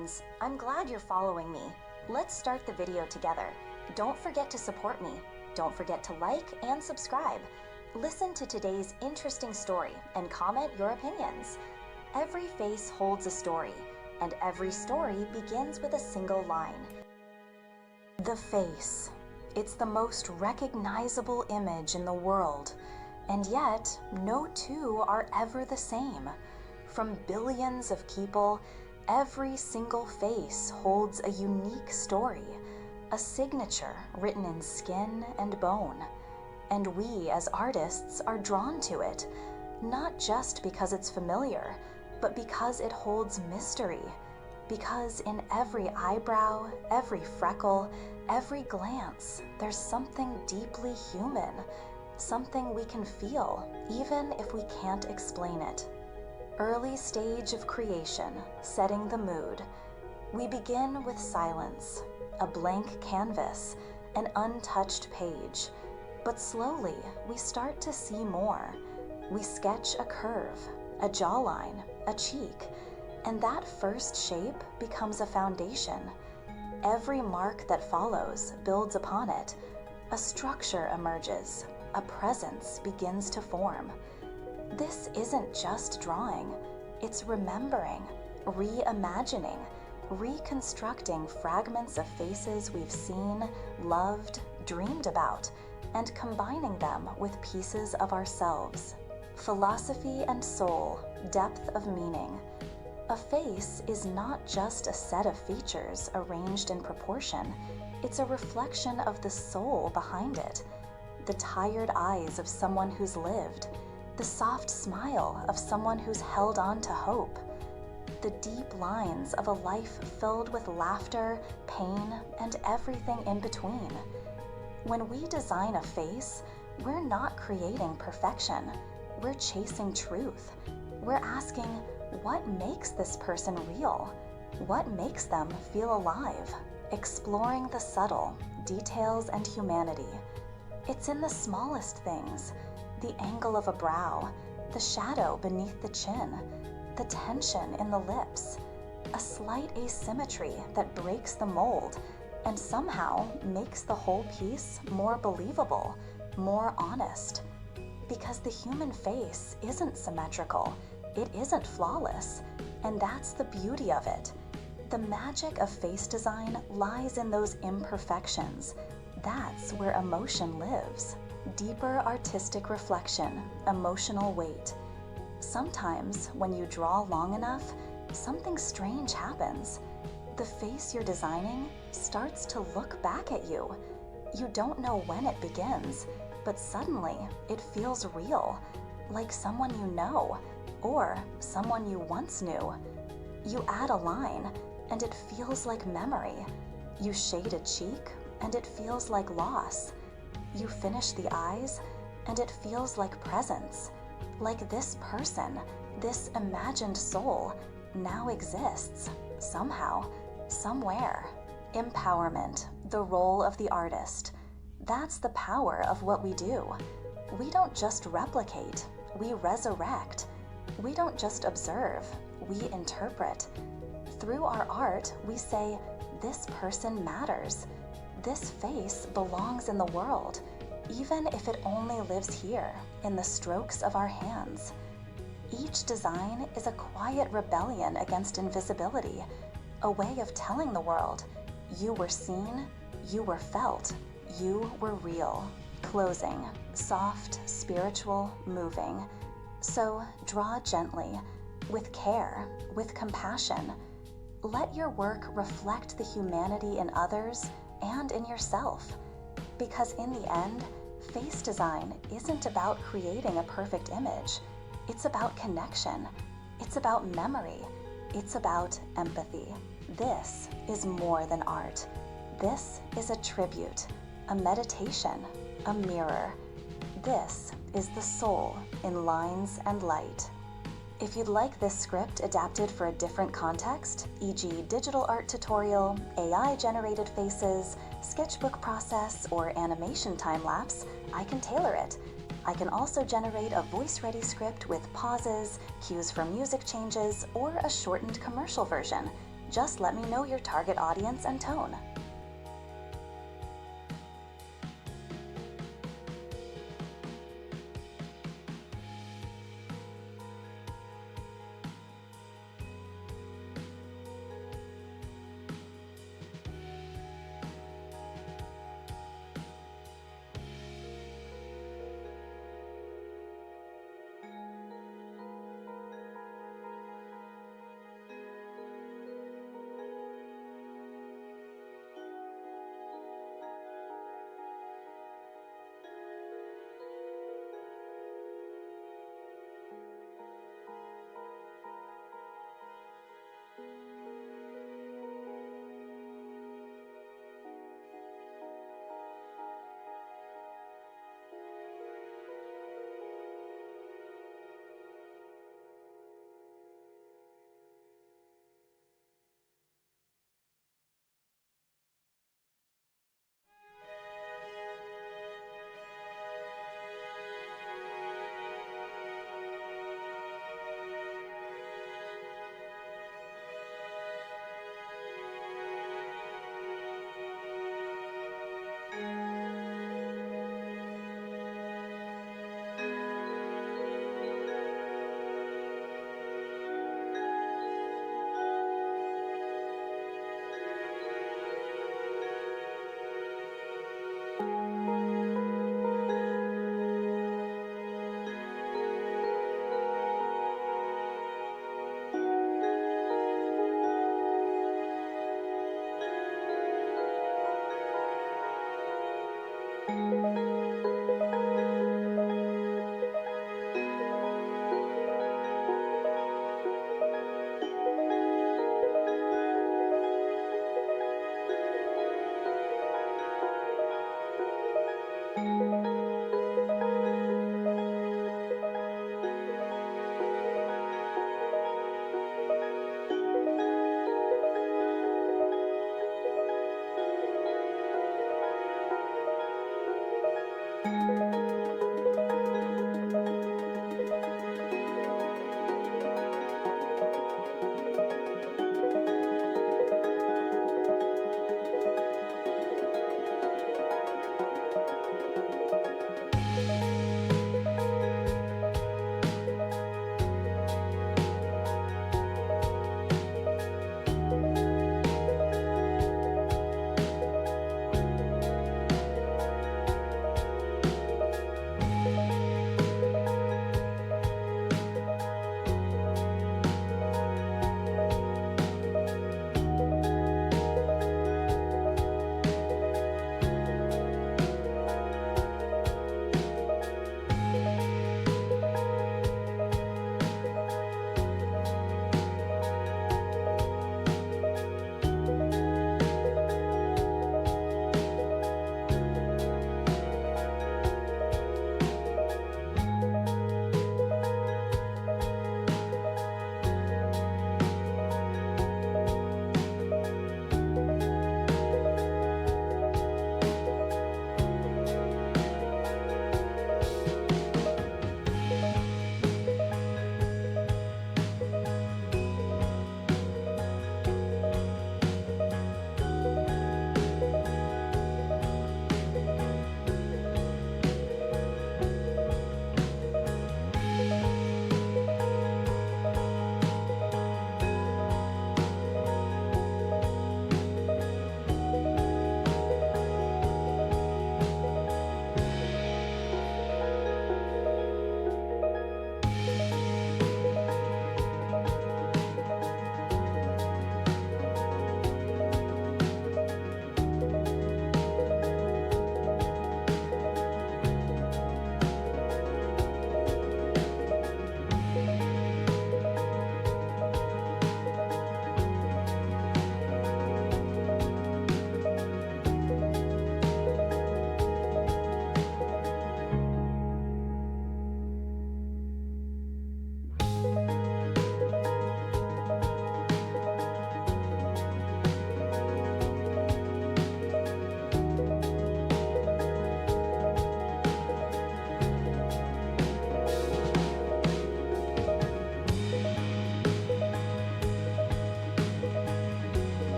friends, I'm glad you're following me. Let's start the video together. Don't forget to support me. Don't forget to like and subscribe. Listen to today's interesting story and comment your opinions. Every face holds a story, and every story begins with a single line. The face. It's the most recognizable image in the world, and yet no two are ever the same. From billions of people, every single face holds a unique story, a signature written in skin and bone. And we as artists are drawn to it, not just because it's familiar, but because it holds mystery. Because in every eyebrow, every freckle, every glance, there's something deeply human, something we can feel, even if we can't explain it. Early stage of creation, setting the mood. We begin with silence, a blank canvas, an untouched page. But slowly, we start to see more. We sketch a curve, a jawline, a cheek, and that first shape becomes a foundation. Every mark that follows builds upon it. A structure emerges, a presence begins to form. This isn't just drawing, it's remembering, reimagining, reconstructing fragments of faces we've seen, loved, dreamed about, and combining them with pieces of ourselves. Philosophy and soul, depth of meaning. A face is not just a set of features arranged in proportion, it's a reflection of the soul behind it. The tired eyes of someone who's lived, the soft smile of someone who's held on to hope, the deep lines of a life filled with laughter, pain, and everything in between. When we design a face, we're not creating perfection. We're chasing truth. We're asking, what makes this person real? What makes them feel alive? Exploring the subtle, details and humanity. It's in the smallest things, the angle of a brow, the shadow beneath the chin, the tension in the lips, a slight asymmetry that breaks the mold and somehow makes the whole piece more believable, more honest. Because the human face isn't symmetrical, it isn't flawless, and that's the beauty of it. The magic of face design lies in those imperfections. That's where emotion lives. Deeper artistic reflection, emotional weight. Sometimes, when you draw long enough, something strange happens. The face you're designing starts to look back at you. You don't know when it begins, but suddenly it feels real, like someone you know, or someone you once knew. You add a line, and it feels like memory. You shade a cheek, and it feels like loss. You finish the eyes, and it feels like presence. Like this person, this imagined soul, now exists, somehow, somewhere. Empowerment, the role of the artist. That's the power of what we do. We don't just replicate, we resurrect. We don't just observe, we interpret. Through our art, we say, this person matters. This face belongs in the world, even if it only lives here, in the strokes of our hands. Each design is a quiet rebellion against invisibility, a way of telling the world, you were seen, you were felt, you were real. Closing, soft, spiritual, moving. So draw gently, with care, with compassion. Let your work reflect the humanity in others and in yourself. Because in the end, face design isn't about creating a perfect image. It's about connection. It's about memory. It's about empathy. This is more than art. This is a tribute, a meditation, a mirror. This is the soul in lines and light. If you'd like this script adapted for a different context, e.g. digital art tutorial, AI-generated faces, sketchbook process, or animation time-lapse, I can tailor it. I can also generate a voice-ready script with pauses, cues for music changes, or a shortened commercial version. Just let me know your target audience and tone.